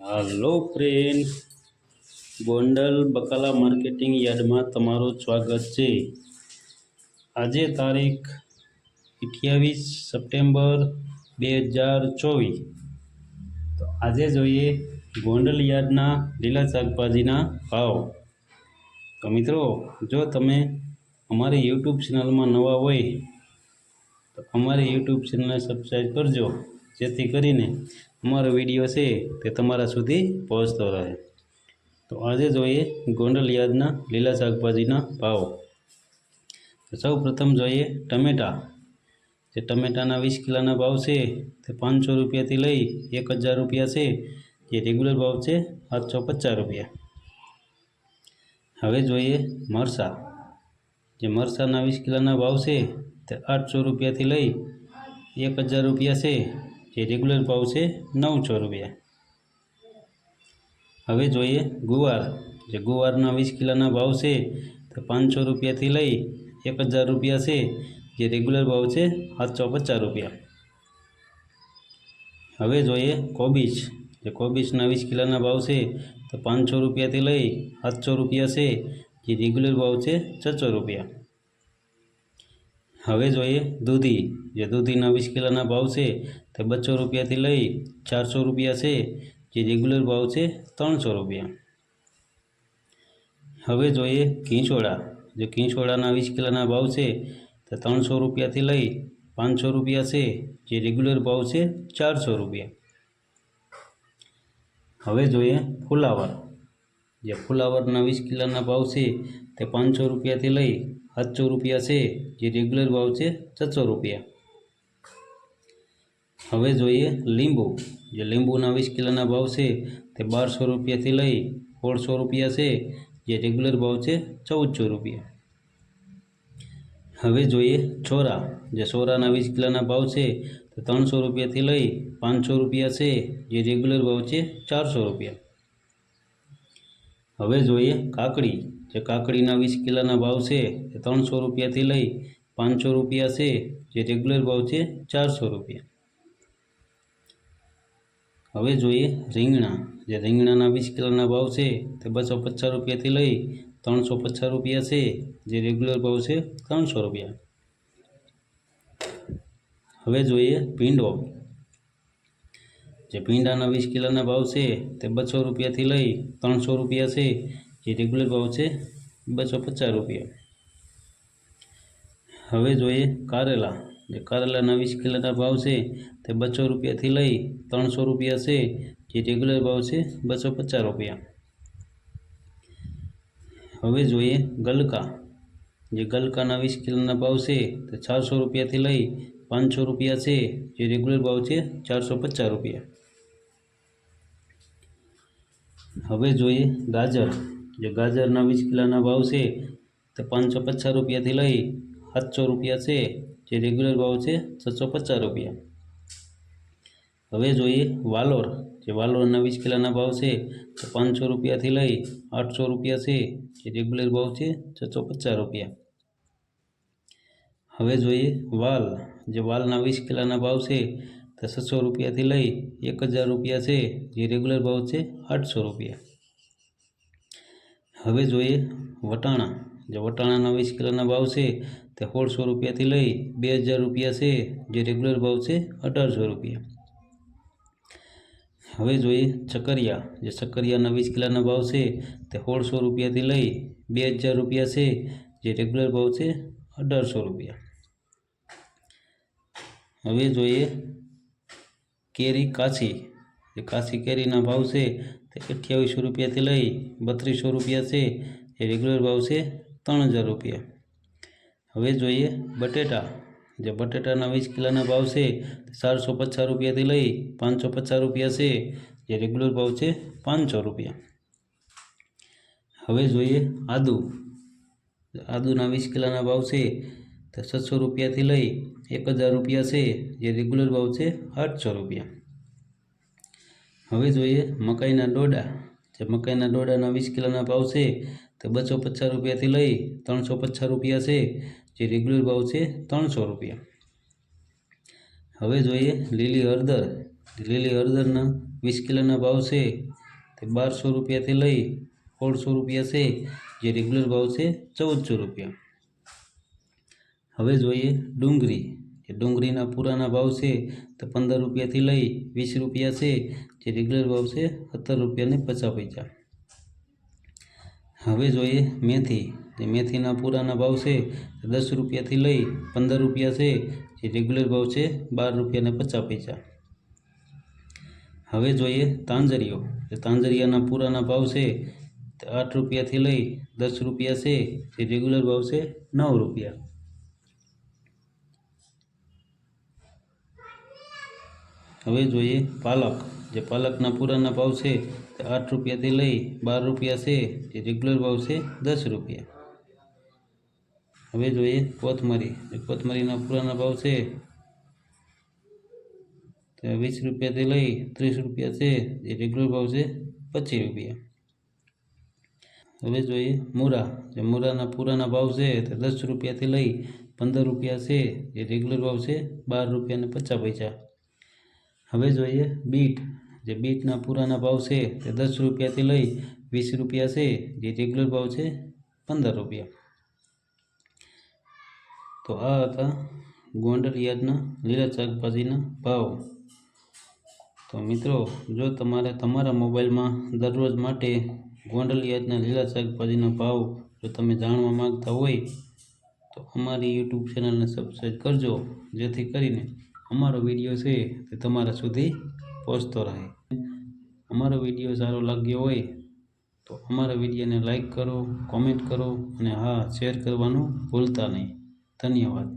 હાલો friend, Gondal બકાલા marketing યાર્ડમાં તમારું સ્વાગત છે। આજે તારીખ 28 સપ્ટેમ્બર 2024। તો આજે જોઈએ ગોંડલ યાર્ડના લીલા શાકભાજીના ભાવ। તો મિત્રો, જો તમે અમારી યુટ્યુબ ચેનલમાં નવા હોય તો અમારી યુટ્યુબ ચેનલને સબસ્ક્રાઈબ કરજો, જેથી કરીને અમારો વિડીયો છે તે તમારા સુધી પહોંચતો રહે। તો આજે જોઈએ ગોંડલ યાર્ડના લીલા શાકભાજીના ભાવ। તો સૌ પ્રથમ જોઈએ ટમેટા। જે ટમેટાના 20 કિલોના ભાવ છે તે 500 રૂપિયાથી લઈ 1000 રૂપિયા છે, જે રેગ્યુલર ભાવ છે 750 રૂપિયા। હવે જોઈએ મરચાં। જે મરચાંના 20 કિલોના ભાવ છે તે 800 રૂપિયાથી લઈ 1000 રૂપિયા છે, જે રેગ્યુલર ભાવ છે 900 રૂપિયા। હવે જોઈએ ગુવાર। જે ગુવારના 20 કિલોના ભાવ છે તે 500 રૂપિયાથી લઈ 1000 રૂપિયા છે, જે રેગ્યુલર ભાવ છે 750 રૂપિયા। હવે જોઈએ કોબીજ। જે કોબીજના 20 કિલોના ભાવ છે તો 500 રૂપિયાથી લઈ 700 રૂપિયા છે, જે રેગ્યુલર ભાવ છે 600 રૂપિયા। હવે જોઈએ દૂધી। જે દૂધીના 20 કિલોના ભાવ છે તે 200 રૂપિયાથી લઈ 400 રૂપિયા છે, જે રેગ્યુલર ભાવ છે 300 રૂપિયા। હવે જોઈએ ઘીંચોળા। જે ઘીંચોળાના 20 કિલોના ભાવ છે તે 300 રૂપિયાથી લઈ 500 રૂપિયા છે, જે રેગ્યુલર ભાવ છે 400 રૂપિયા। હવે જોઈએ ફુલાવર। જે ફુલાવરના 20 કિલોના ભાવ છે તે 500 રૂપિયાથી લઈ 700 રૂપિયા છે, જે રેગ્યુલર ભાવ છે 600 રૂપિયા। હવે જોઈએ લીંબુ। જે લીંબુના 20 કિલોના ભાવ છે તે 1200 રૂપિયાથી લઈ 1600 રૂપિયા છે, જે રેગ્યુલર ભાવ છે 1400 રૂપિયા। હવે જોઈએ સોરા। જે સોરાના 20 કિલોના ભાવ છે તે 300 રૂપિયાથી લઈ 500 રૂપિયા છે, જે રેગ્યુલર ભાવ છે 400 રૂપિયા। હવે જોઈએ કાકડી। જે કાકડીના 20 કિલોના ભાવ છે તે 300 રૂપિયાથી લઈ 500 રૂપિયા છે, જે રેગ્યુલર ભાવ છે 400 રૂપિયા। હવે જોઈએ રીંગણા। જે રીંગણાના 20 કિલોના ભાવ છે તે 250 રૂપિયાથી લઈ 350 રૂપિયા છે, જે રેગ્યુલર ભાવ છે 300 રૂપિયા। હવે જોઈએ ભીંડો। જે ભીંડાના 20 કિલોના ભાવ છે તે 200 રૂપિયાથી લઈ 300 રૂપિયા છે, જે રેગ્યુલર ભાવ છે 250 રૂપિયા। હવે જોઈએ કારેલા। જે કારેલાના 20 કિલોના ભાવ છે તે 200 રૂપિયાથી લઈ 300 રૂપિયા છે, જે રેગ્યુલર ભાવ છે 250 રૂપિયા। હવે જોઈએ ગલકા। જે ગલકાના 20 કિલોના ભાવ છે તે 400 રૂપિયાથી લઈ 500 રૂપિયા છે, જે રેગ્યુલર ભાવ છે 450 રૂપિયા। હવે જોઈએ ગાજર। જે ગાજરના 20 કિલોના ભાવ છે તે 550 રૂપિયાથી લઈ 700 રૂપિયા છે, જે રેગ્યુલર ભાવ છે 650 રૂપિયા। હવે જોઈએ વાલોર। જે વાલોરના 20 કિલોના ભાવ છે તે 500 રૂપિયાથી લઈ 800 રૂપિયા છે, જે રેગ્યુલર ભાવ છે 650 રૂપિયા। હવે જોઈએ વાલ। જે વાલના 20 કિલોના ભાવ છે તે 600 રૂપિયાથી લઈ 1000 રૂપિયા છે, જે રેગ્યુલર ભાવ છે 800 રૂપિયા। હવે જોઈએ વટાણા। જે વટાણાના 20 કિલોના ભાવ છે તે 1600 રૂપિયાથી લઈ 2000 રૂપિયા છે, જે રેગ્યુલર ભાવ છે 1800 રૂપિયા। હવે જોઈએ ચકરિયા। જે ચકરિયાના 20 કિલોના ભાવ છે તે 1600 રૂપિયાથી લઈ 2000 રૂપિયા છે, જે રેગ્યુલર ભાવ છે 1800 રૂપિયા। હવે જોઈએ કેરી કાચી। જે કાચી કેરીના ભાવ છે તે 2800 રૂપિયાથી લઈ 3200 રૂપિયા છે, જે રેગ્યુલર ભાવ છે 3000 રૂપિયા। હવે જોઈએ બટેટા। જે બટેટાના 20 કિલોના ભાવ છે તે 450 રૂપિયાથી લઈ 550 રૂપિયા છે, જે રેગ્યુલર ભાવ છે 500 રૂપિયા। હવે જોઈએ આદુ। આદુના 20 કિલોના ભાવ છે તે 600 રૂપિયાથી લઈ 1000 રૂપિયા છે, જે રેગ્યુલર ભાવ છે 800 રૂપિયા। હવે જોઈએ મકાઈના ડોડા। જે મકાઈના ડોડાના 20 કિલોના ભાવ છે તે 250 રૂપિયાથી લઈ 350 રૂપિયા છે, જે રેગ્યુલર ભાવ છે 300 રૂપિયા। હવે જોઈએ લીલી હળદર। લીલી હળદરના 20 કિલોના ભાવ છે તે 1200 રૂપિયાથી લઈ 1600 રૂપિયા છે, જે રેગ્યુલર ભાવ છે 1400 રૂપિયા. હવે જોઈએ ડુંગળી. જે ડુંગળીના પૂરાના ભાવ છે તો 15 રૂપિયાથી લઈ 20 રૂપિયા છે, જે રેગ્યુલર ભાવ છે 17 રૂપિયા ને 50 પૈસા. હવે જોઈએ મેથી. જે મેથીના પૂરાના ભાવ છે તો 10 રૂપિયાથી લઈ 15 રૂપિયા છે, જે રેગ્યુલર ભાવ છે 12 રૂપિયા ને 50 પૈસા. હવે જોઈએ તાંજરીઓ. જે તાંજરિયાના પૂરાના ભાવ છે તો 8 રૂપિયાથી લઈ 10 રૂપિયા છે, જે રેગ્યુલર ભાવ છે 9 રૂપિયા. હવે જોઈએ પાલક. જે પાલકના પૂરાના ભાવ છે તો 8 રૂપિયાથી લઈ 12 રૂપિયા છે, જે રેગ્યુલર ભાવ છે 10 રૂપિયા. હવે જોઈએ કોથમરી. જે કોથમરીના પૂરાના ભાવ છે તો 20 રૂપિયાથી લઈ 30 રૂપિયા છે, જે રેગ્યુલર ભાવ છે 25 રૂપિયા. હવે જોઈએ મૂળા. જે મૂળાના પૂરાના ભાવ છે તો 10 રૂપિયાથી લઈ 15 રૂપિયા છે, જે રેગ્યુલર ભાવ છે 12 રૂપિયા ને 50 પૈસા. હવે જોઈએ બીટ. જે બીટના પૂરાના ભાવ છે તે 10 રૂપિયાથી લઈ 20 રૂપિયા છે, જે રેગ્યુલર ભાવ છે 15 રૂપિયા. તો આ હતા ગોંડલ યાર્ડના લીલા શાકભાજીના ભાવ. તો મિત્રો, જો તમારે તમારા મોબાઈલમાં દરરોજ માટે ગોંડલ યાર્ડના લીલા શાકભાજીના ભાવ જો તમે જાણવા માંગતા હોય તો અમારી યુટ્યુબ ચેનલને સબસ્ક્રાઈબ કરજો, જેથી કરીને અમારો વિડીયો છે તે તમારા સુધી પહોંચતો રહે. અમારો વિડીયો સારો લાગ્યો હોય તો અમારા વિડીયોને લાઈક કરો, કોમેન્ટ કરો અને હા, શેર કરવાનું ભૂલતા નહીં. ધન્યવાદ.